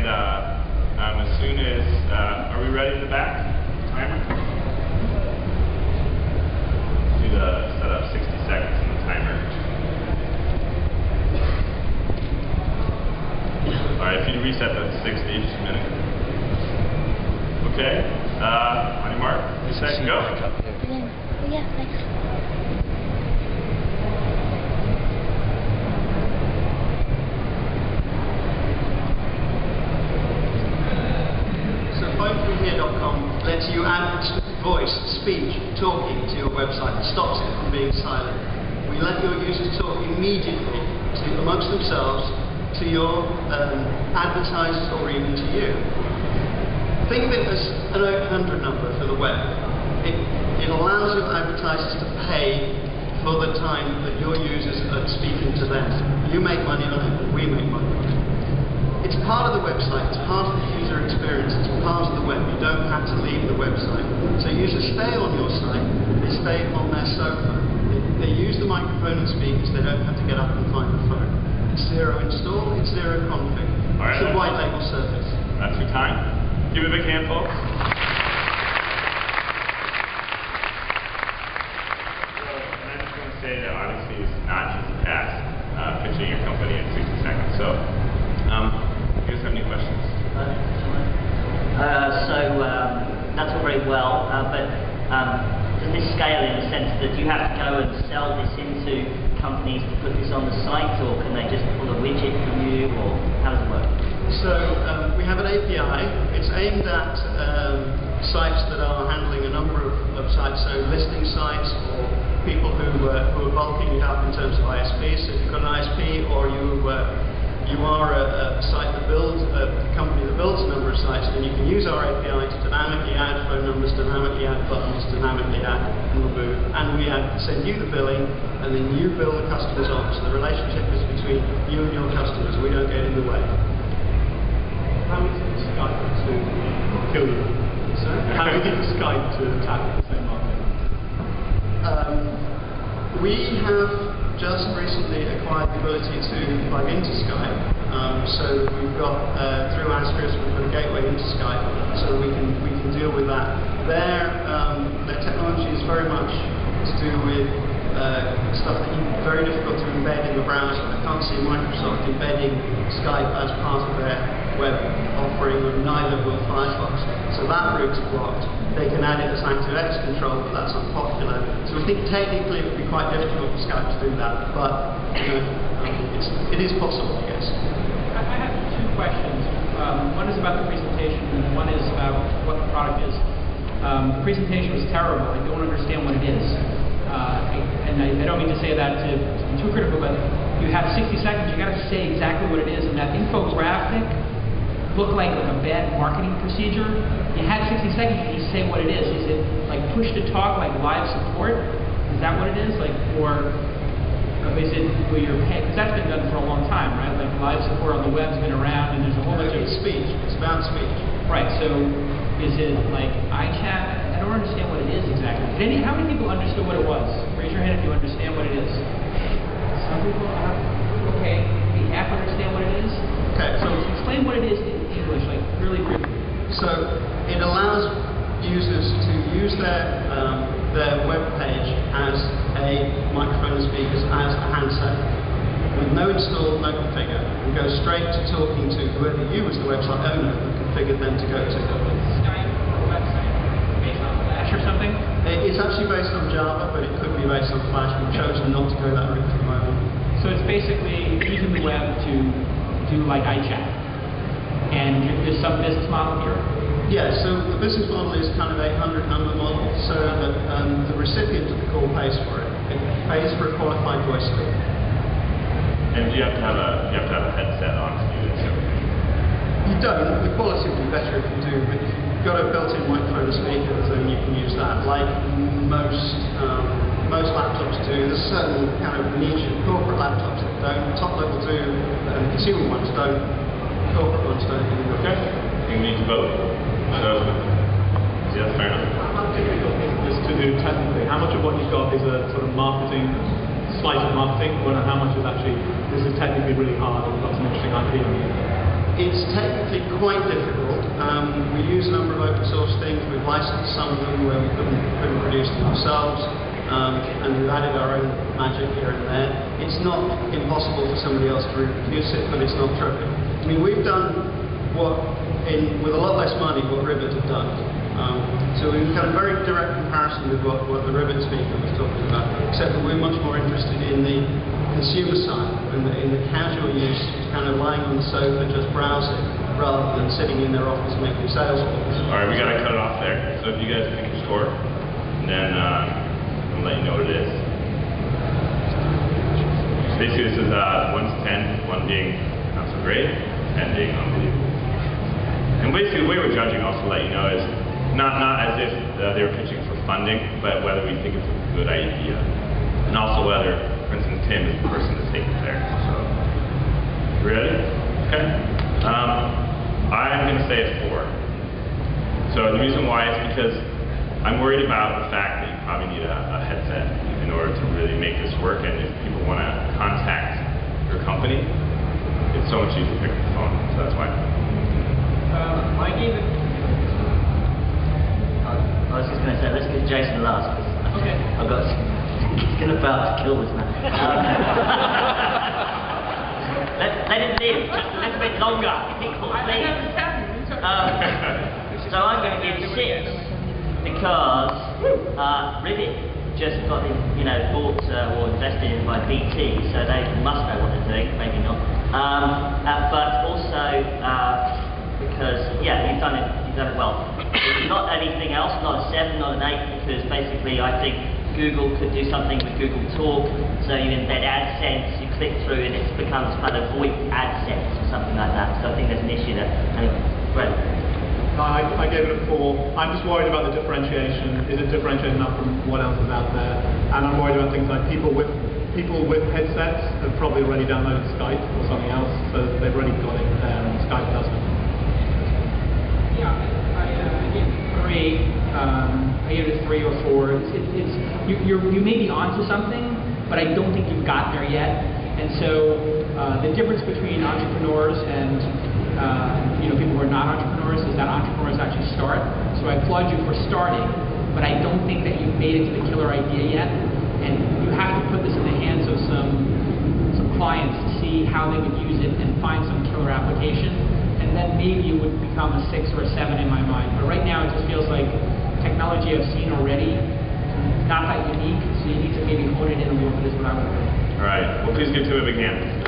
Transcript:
as soon as, are we ready in the back? Timer? Do the setup 60 seconds in the timer. Alright, if you reset that to 60, just a minute. Okay, on your mark, set, go. Yeah, thanks. PhoneFromHere.com lets you add voice, speech, talking to your website. It stops it from being silent. We let your users talk immediately amongst themselves, to your advertisers, or even to you. Think of it as an 800 number for the web. It allows your advertisers to pay for the time that your users are speaking to them. You make money on it, and we make money on it. It's part of the website, it's part of the user experience, it's part of the web. You don't have to leave the website. So users stay on your site, they stay on their sofa. They use the microphone and speakers, they don't have to get up and find the phone. It's zero install, it's zero config. It's a white label service. That's your time. Give it a big hand, folks. So, and I'm just going to say that obviously it's not just a task pitching your company in 60 seconds. So, you guys have any questions? That's all very well, but does this scale in the sense that you have to go and sell this into companies to put this on the site, or can they just pull a widget from you, or how does it work? So we have an API. It's aimed at sites that are handling a number of sites, so listing sites or people who are bulking it up in terms of ISPs. So if you've got an ISP, or you are a site that builds, a company that builds a number of sites, then you can use our API to dynamically add phone numbers, dynamically add buttons, dynamically add and remove, and we send you the billing, and then you bill the customers off. So the relationship is between you and your customers. We don't get in the way. How easy is Skype to kill you? Sorry? How easy is Skype to attack the same market? We have just recently acquired the ability to plug into Skype. So we've got, through Asterisk, we've got a gateway into Skype, so we can deal with that. Their technology is very much to do with stuff that very difficult to embed in the browser. I can't see Microsoft embedding Skype as part of their web offering, and neither will Firefox. So that route's blocked. They can add it as ActiveX control, but that's unpopular. So we think technically it would be quite difficult for Skype to do that, but it is possible, I guess. I have two questions. One is about the presentation, and one is about what the product is. The presentation was terrible. I don't understand what it is. And I don't mean to say that to be too critical, but you have 60 seconds, you got to say exactly what it is, and that infographic looked like a bad marketing procedure. You had 60 seconds, you just say what it is. Is it like push to talk, like live support? Is that what it is? Like, or is it where you're paying? Because that's been done for a long time, right? Like live support on the web's been around, and there's a whole bunch of speech. It's about speech. Right. So is it like iChat? I don't understand what it is exactly. How many people understood what it was? Raise your hand if you understand what it is. Some people have. Okay, maybe half understand what it is. Okay. So explain what it is in English, like really briefly. So it allows users to use their web page as a microphone and speakers as a handset, with no install, no configure, and go straight to talking to whoever you as the website owner who configured them to go to. Skype website based on Flash or something? It's actually based on Java, but it could be based on Flash. We've chosen not to go that route for the moment. So it's basically using the web to do like iChat. And there's some business model here? Yeah, so the business model is kind of 800 number model, so that the recipient of the call pays for it. It pays for a qualified voice speaker. And you have to have a headset on to do this. You don't. The quality would be better if you do, but if you've got a built-in microphone and speakers, then you can use that. Like most laptops do. There's certain kind of niche corporate laptops that don't. Top level do, and consumer ones don't. Corporate ones don't. Okay. You need to vote. So, yeah, fair enough. How difficult is this to do technically? How much of what you've got is a sort of marketing, slice of marketing, or how much is actually, this is technically really hard and we've got some interesting IP on it? It's technically quite difficult. We use a number of open source things. We've licensed some of them where we couldn't produce them ourselves, and we've added our own magic here and there. It's not impossible for somebody else to reproduce it, but it's not trivial. I mean, we've done with a lot less money what Ribbit have done. So we've got a very direct comparison with what the Ribbit speaker was talking about, except that we're much more interested in the consumer side, in the casual use, kind of lying on the sofa just browsing, rather than sitting in their office making sales calls. All right, we got to cut it off there. So if you guys pick a score, and then I'll let you know what it is. So basically, this is 1 to 10, 1 being not so great, 10 being unbelievable. And basically, the way we're judging, also to let you know, is not as if they were pitching for funding, but whether we think it's a good idea, and also whether, for instance, Tim is the person to take it there. So, you ready? Okay. I'm going to say it's 4. So the reason why is because I'm worried about the fact that you probably need a headset in order to really make this work, and if people want to contact your company, it's so much easier to pick up the phone. So that's why. I gave it. I was just going to say, let's get Jason last. Okay. I've got. He's going to about to kill this man. Let him live just a little bit longer. People, please. So I'm going to give 6 because Ribbit just got bought or invested in by BT, so they must know what they're doing. Maybe not. But also because you've done it well. Not anything else, not a 7, not an 8, because basically I think Google could do something with Google Talk, so you embed AdSense, you click through and it becomes kind of VoIP AdSense or something like that. So I think there's an issue there. Anyway, Brent. I gave it a 4. I'm just worried about the differentiation. Is it differentiated enough from what else is out there? And I'm worried about things like people with headsets have probably already downloaded Skype or something else, so they've already got it there, and Skype doesn't. Yeah, I gave it 3. I gave it 3 or 4. You may be onto something, but I don't think you've got there yet. And so the difference between entrepreneurs and people who are not entrepreneurs is that entrepreneurs actually start. So I applaud you for starting, but I don't think that you've made it to the killer idea yet. And you have to put this in the hands of some clients to see how they would use it and find some killer application. And then maybe it would become a 6 or a 7 in my mind. But right now it just feels like technology I've seen already, not that unique, so you need to maybe hone it in a little bit is what I would do. All right. Well, please give Tim a big hand.